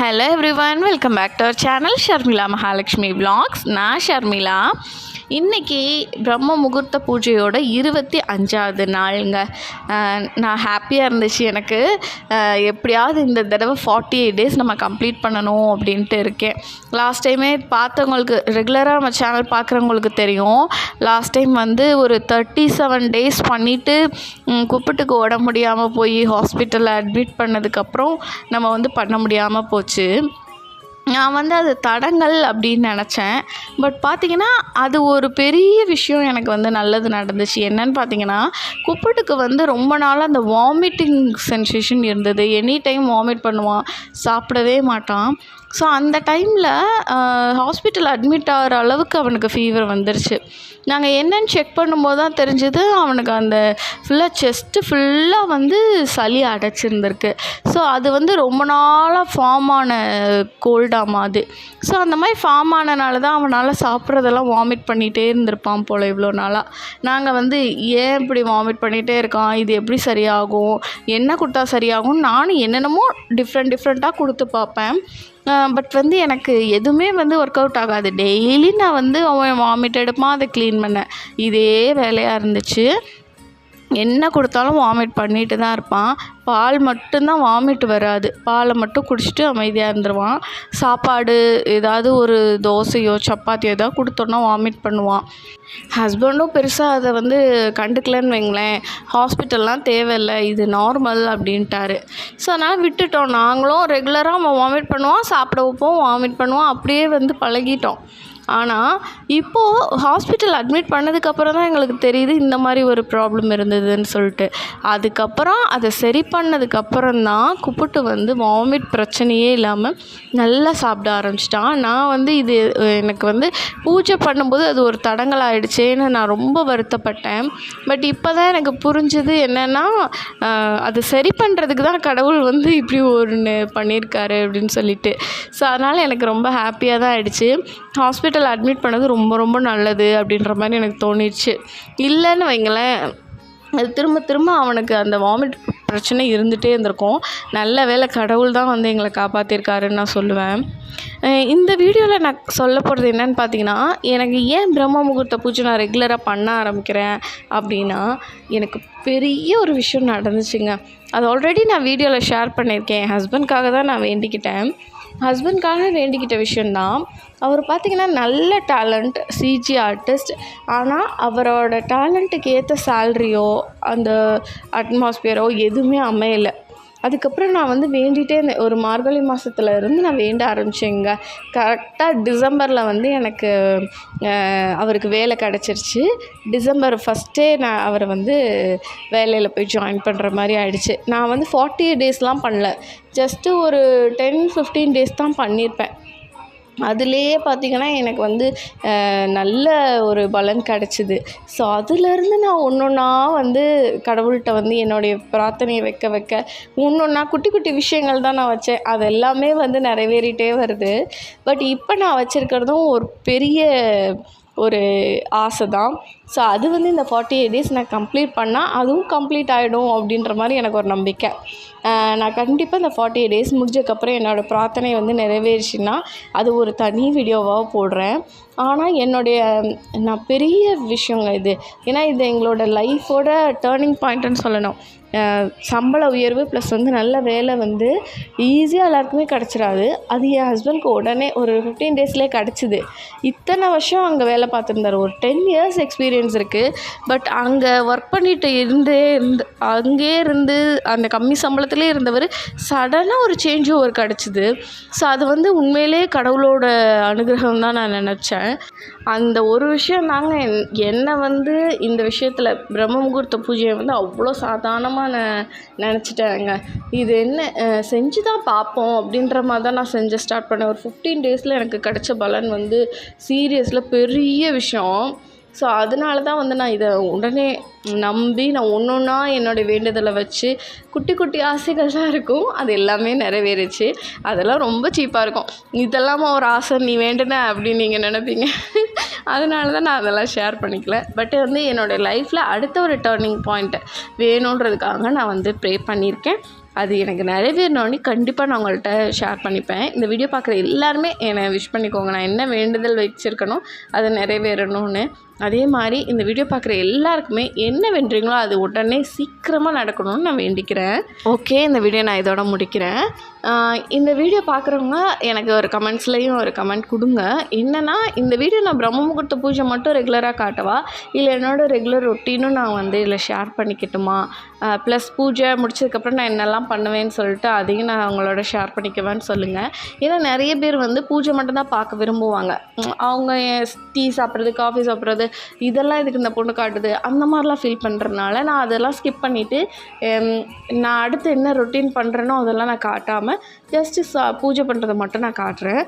Hello everyone, welcome back to our channel Sharmila Mahalakshmi Vlogs. நான் ஷர்மிளா. இன்றைக்கி பிரம்ம முகூர்த்த பூஜையோட 25வது நாளுங்க. நான் ஹாப்பியாக இருந்துச்சு. எனக்கு எப்படியாவது இந்த தடவை 48 days நம்ம கம்ப்ளீட் பண்ணணும் அப்படின்ட்டு இருக்கேன். லாஸ்ட் டைமே பார்த்தவங்களுக்கு, ரெகுலராக நம்ம சேனல் பார்க்குறவங்களுக்கு தெரியும். லாஸ்ட் டைம் வந்து ஒரு 37 days பண்ணிவிட்டு குப்பிட்டுக்கு உடம்பு முடியாமல் போய் ஹாஸ்பிட்டலில் அட்மிட் பண்ணதுக்கப்புறம் நம்ம வந்து பண்ண முடியாமல் போச்சு. நான் வந்து அது தடங்கல் அப்படின்னு நினச்சேன். பட் பார்த்திங்கன்னா அது ஒரு பெரிய விஷயம் எனக்கு வந்து நல்லது நடந்துச்சு. என்னன்னு பார்த்திங்கன்னா, குப்பிட்டுக்கு வந்து ரொம்ப நாளாக அந்த வாமிட்டிங் சென்சேஷன் இருந்தது. எனி டைம் வாமிட் பண்ணுவான், சாப்பிடவே மாட்டான். ஸோ அந்த டைமில் ஹாஸ்பிட்டல் அட்மிட் ஆகிற அளவுக்கு அவனுக்கு ஃபீவர் வந்துருச்சு. நாங்கள் என்னென்னு செக் பண்ணும்போது தான் தெரிஞ்சது, அவனுக்கு அந்த செஸ்ட்டு ஃபுல்லாக வந்து சளி அடைச்சிருந்துருக்கு. ஸோ அது வந்து ரொம்ப நாளாக ஃபார்ம் ஆன கோல்டாமா அது. ஸோ அந்த மாதிரி ஃபார்ம் ஆனனால தான் அவனால் சாப்பிட்றதெல்லாம் வாமிட் பண்ணிகிட்டே இருந்திருப்பான் போல் இவ்வளோ நாளாக. நாங்கள் வந்து ஏன் இப்படி வாமிட் பண்ணிகிட்டே இருக்கான், இது எப்படி சரியாகும், என்ன கொடுத்தா சரியாகும், நானும் என்னென்னமோ டிஃப்ரெண்ட்டாக கொடுத்து பார்ப்பேன். பட் வந்து எனக்கு எதுவுமே வந்து ஒர்க் அவுட் ஆகாது. டெய்லி நான் வந்து அவன் வாமிட் எடுப்பான், அதை க்ளீன் பண்ணேன். இதே வேலையாக இருந்துச்சு. என்ன கொடுத்தாலும் வாமிட் பண்ணிட்டு தான் இருப்பான். பால் மட்டும்தான் வாமிட் வராது. பாலை மட்டும் குடிச்சிட்டு அமைதியாக இருந்துருவான். சாப்பாடு ஏதாவது ஒரு தோசையோ சப்பாத்தியோ ஏதாவது கொடுத்தோன்னா வாமிட் பண்ணுவான். ஹஸ்பண்டும் பெருசாக அதை வந்து கண்டுக்கலன்னு வைங்களேன். ஹாஸ்பிட்டல்லாம் தேவையில்லை, இது நார்மல் அப்படின்ட்டாரு. ஸோ அதனால் விட்டுட்டோம். நாங்களும் ரெகுலராக அவன் வாமிட் பண்ணுவான், சாப்பிட வைப்போம், வாமிட் பண்ணுவான், அப்படியே வந்து பழகிட்டோம். ஆனால் இப்போது ஹாஸ்பிட்டல் அட்மிட் பண்ணதுக்கப்புறம் தான் எங்களுக்கு தெரியுது இந்த மாதிரி ஒரு ப்ராப்ளம் இருந்ததுன்னு சொல்லிட்டு. அதுக்கப்புறம் அதை சரி பண்ணதுக்கப்புறம் தான் குப்பிட்டு வந்து வாமிட் பிரச்சனையே இல்லாமல் நல்லா சாப்பிட ஆரம்பிச்சிட்டான். நான் வந்து இது எனக்கு வந்து பூஜை பண்ணும்போது அது ஒரு தடங்கல் ஆகிடுச்சேன்னு நான் ரொம்ப வருத்தப்பட்டேன். பட் இப்போ தான் எனக்கு புரிஞ்சுது என்னென்னா, அது சரி பண்ணுறதுக்கு தான் கடவுள் வந்து இப்படி ஒன்று பண்ணியிருக்காரு அப்படின்னு சொல்லிட்டு. ஸோ அதனால் எனக்கு ரொம்ப ஹாப்பியாக தான் ஆகிடுச்சு. ஹாஸ்பிட்டல் அட்மிட் பண்ணது ரொம்ப ரொம்ப நல்லது அப்படின்ற மாதிரி எனக்கு தோணிடுச்சு. இல்லைன்னு வைங்களேன், அது திரும்ப அவனுக்கு அந்த வாமிட் பிரச்சனை இருந்துகிட்டே இருந்திருக்கும். நல்ல வேளை கடவுள் தான் வந்து எங்களை காப்பாற்றிருக்காருன்னு நான் சொல்லுவேன். இந்த வீடியோவில் நான் சொல்ல போகிறது என்னென்னு பார்த்தீங்கன்னா, எனக்கு ஏன் பிரம்ம முகூர்த்த பூஜை நான் ரெகுலராக பண்ண ஆரம்பிக்கிறேன் அப்படின்னா, எனக்கு பெரிய ஒரு விஷயம் நடந்துச்சுங்க. அது ஆல்ரெடி நான் வீடியோவில் ஷேர் பண்ணியிருக்கேன். என் ஹஸ்பண்ட்காக தான் நான் வேண்டிக்கிட்டேன். ஹஸ்பண்ட்காக வேண்டிக்கிட்ட விஷயந்தான். அவர் பார்த்திங்கன்னா நல்ல டேலண்ட், சிஜி ஆர்டிஸ்ட். ஆனால் அவரோட டேலண்ட்டுக்கு ஏற்ற சேல்ரியோ அந்த அட்மாஸ்பியரோ எதுவுமே அமையலை. அதுக்கப்புறம் நான் வந்து வேண்டிகிட்டே இருந்தேன். ஒரு மார்கழி மாதத்துல இருந்து நான் வேண்ட ஆரம்பித்தேங்க. கரெக்டாக டிசம்பரில் வந்து எனக்கு அவருக்கு வேலை கிடச்சிருச்சு. டிசம்பர் 1 நான் அவரை வந்து வேலையில் போய் ஜாயின் பண்ணுற மாதிரி ஆகிடுச்சு. நான் வந்து 48 daysலாம் பண்ணல, ஜஸ்ட்டு ஒரு 10-15 days தான் பண்ணியிருப்பேன். அதுலேயே பார்த்திங்கன்னா எனக்கு வந்து நல்ல ஒரு பலன் கிடச்சிது. ஸோ அதுலேருந்து நான் ஒன்றா வந்து கடவுள்கிட்ட வந்து என்னுடைய பிரார்த்தனையை வைக்க ஒன்றா குட்டி விஷயங்கள் தான் நான் வச்சேன். அது எல்லாமே வந்து நிறைவேறிட்டே வருது. பட் இப்போ நான் வச்சுருக்கிறதும் ஒரு பெரிய ஒரு ஆசை தான். ஸோ அது வந்து இந்த 48 days நான் கம்ப்ளீட் பண்ணால் அதுவும் கம்ப்ளீட் ஆகிடும் அப்படின்ற மாதிரி எனக்கு ஒரு நம்பிக்கை. நான் கண்டிப்பாக இந்த 48 days முடிஞ்சதுக்கப்புறம் என்னோடய பிரார்த்தனை வந்து நிறைவேறிச்சுன்னா அது ஒரு தனி வீடியோவாக போடுறேன். ஆனால் நான் பெரிய விஷயங்க இது. ஏன்னா இது எங்களோட லைஃபோட டேர்னிங் பாயிண்ட்டுன்னு சொல்லணும். சம்பள உயர்வு ப்ளஸ் வந்து நல்ல வேலை வந்து ஈஸியாக எல்லாருக்குமே கிடச்சிடாது. அது என் ஹஸ்பண்ட்க்கு உடனே ஒரு 15 daysலேயே கிடச்சிது. இத்தனை வருஷம் அங்கே வேலை பார்த்துருந்தார். ஒரு 10 years எக்ஸ்பீரியன்ஸ் இருக்குது. பட் அங்கே ஒர்க் பண்ணிட்டு அங்கேயே இருந்து அந்த கம்மி சம்பளத்திலே இருந்தவர் சடனாக ஒரு சேஞ்ச் ஓவர் கிடச்சிது. ஸோ அது வந்து உண்மையிலே கடவுளோட அனுகிரகம் தான் நான் நினச்சேன். அந்த ஒரு விஷயம் தாங்க என்னை வந்து இந்த விஷயத்தில் பிரம்ம முகூர்த்த பூஜையை வந்து அவ்வளோ சாதாரணமாக நான் நினச்சிட்டேங்க. இது என்ன செஞ்சு தான் பார்ப்போம் அப்படின்ற மாதிரி தான் நான் ஸ்டார்ட் பண்ணேன். ஒரு 15 daysல எனக்கு கிடைச்ச பலன் வந்து சீரியஸில் பெரிய விஷயம். ஸோ அதனால தான் வந்து நான் இதை உடனே நம்பி நான் ஒன்றா என்னோடய வேண்டுதலை வச்சு குட்டி ஆசைகள் தான் இருக்கும், அது எல்லாமே நிறைவேறிச்சு. அதெல்லாம் ரொம்ப சீப்பாக இருக்கும். இதெல்லாம் ஒரு ஆசை நீ வேண்டுன அப்படின்னு நீங்கள் நினைப்பீங்க. அதனால தான் நான் அதெல்லாம் ஷேர் பண்ணிக்கல. பட் வந்து என்னோடய லைஃப்பில் அடுத்த ஒரு டேர்னிங் பாயிண்ட் வேணுன்றதுக்காக நான் வந்து ப்ரே பண்ணியிருக்கேன். அது எனக்கு நிறைவேறினோடனே கண்டிப்பாக நான் உங்கள்கிட்ட ஷேர் பண்ணிப்பேன். இந்த வீடியோ பார்க்குற எல்லாருமே என்னை விஷ் பண்ணிக்கோங்க. நான் என்ன வேண்டுதல் வச்சுருக்கனோ அது நிறைவேறணும்னு. அதே மாதிரி இந்த வீடியோ பார்க்குற எல்லாருக்குமே என்ன வேண்டுறீங்களோ அது உடனே சீக்கிரமாக நடக்கணும்னு நான் வேண்டிக்கிறேன். ஓகே, இந்த வீடியோ நான் இதோட முடிக்கிறேன். இந்த வீடியோ பார்க்குறவங்க எனக்கு ஒரு கமெண்ட்ஸ்லேயும் ஒரு கமெண்ட் கொடுங்க. என்னென்னா, இந்த வீடியோ நான் பிரம்ம முகூர்த்த பூஜை மட்டும் ரெகுலராக காட்டவா, இல்லை என்னோடய ரெகுலர் ரொட்டீனும் நான் வந்து இதில் ஷேர் பண்ணிக்கிட்டுமா, ப்ளஸ் பூஜை முடிச்சதுக்கப்புறம் நான் என்னெல்லாம் பண்ணுவேன்னு சொல்லிட்டு அதையும் நான் அவங்களோட ஷேர் பண்ணிக்குவேன்னு சொல்லுங்கள். ஏன்னா நிறைய பேர் வந்து பூஜை மட்டும்தான் பார்க்க விரும்புவாங்க. அவங்க டீ சாப்பிட்றது, காஃபி சாப்பிட்றது, இதெல்லாம் இதுக்கு இந்த பொண்ணு காட்டுது அந்த மாதிரிலாம் ஃபீல் பண்ணுறதுனால நான் அதெல்லாம் ஸ்கிப் பண்ணிவிட்டு நான் அடுத்து என்ன ரொட்டீன் பண்ணுறேனோ அதெல்லாம் நான் காட்டாமல் ஜஸ்ட்டு பூஜை பண்ணுறதை மட்டும் நான் காட்டுறேன்.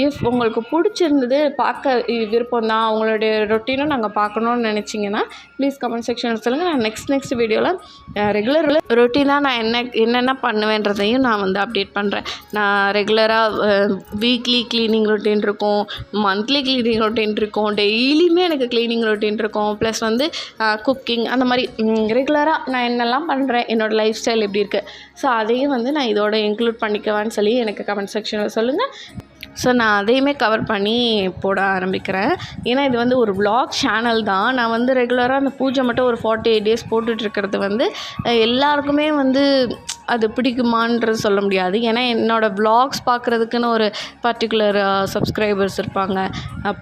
இஃப் உங்களுக்கு பிடிச்சிருந்தது, பார்க்க விருப்பம் தான், அவங்களுடைய ரொட்டீனும் நாங்கள் பார்க்கணுன்னு நினச்சிங்கன்னா ப்ளீஸ் கமெண்ட் செக்ஷனில் சொல்லுங்கள். நான் நெக்ஸ்ட் வீடியோவில் ரெகுலர் ரொட்டீனாக நான் என்னென்ன பண்ணுவேன்றதையும் நான் வந்து அப்டேட் பண்ணுறேன். நான் ரெகுலராக வீக்லி க்ளீனிங் ரொட்டீன் இருக்கும், மந்த்லி க்ளீனிங் ரொட்டீன் இருக்கும், டெய்லியுமே எனக்கு க்ளீனிங் ரொட்டீன் இருக்கும், ப்ளஸ் வந்து குக்கிங், அந்த மாதிரி ரெகுலராக நான் என்னெல்லாம் பண்ணுறேன், என்னோடய லைஃப் ஸ்டைல் எப்படி இருக்குது, ஸோ அதையும் வந்து நான் இதோட இன்க்ளூட் பண்ணிக்கவான்னு சொல்லி எனக்கு கமெண்ட் செக்ஷனில் சொல்லுங்கள். ஸோ நான் அதையுமே கவர் பண்ணி போட ஆரம்பிக்கிறேன். ஏன்னா இது வந்து ஒரு vlog சேனல் தான். நான் வந்து ரெகுலராக அந்த பூஜை மட்டும் ஒரு 48 டேஸ் போட்டுட்ருக்கிறது வந்து எல்லாருக்குமே வந்து அது பிடிக்குமான்றது சொல்ல முடியாது. ஏன்னா என்னோடய vlogs பார்க்குறதுக்குன்னு ஒரு பர்டிகுலர் சப்ஸ்கிரைபர்ஸ் இருப்பாங்க,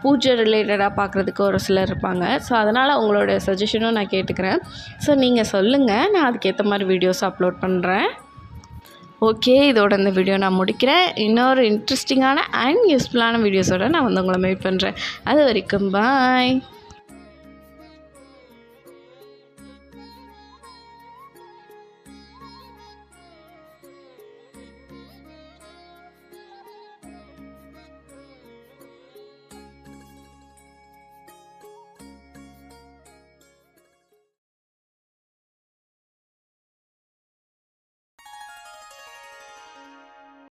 பூஜை ரிலேட்டடாக பார்க்குறதுக்கு ஒரு சிலர் இருப்பாங்க. ஸோ அதனால் உங்களோட சஜஷனும் நான் கேட்டுக்கிறேன். ஸோ நீங்கள் சொல்லுங்கள், நான் அதுக்கேற்ற மாதிரி வீடியோஸ் அப்லோட் பண்ணுறேன். ஓகே, இதோட இந்த வீடியோ நான் முடிக்கிறேன். இன்னொரு இன்ட்ரெஸ்டிங்கான அண்ட் யூஸ்ஃபுல்லான வீடியோஸோடு நான் வந்து உங்களை மீட் பண்ணுறேன். அது வரைக்கும் பாய்.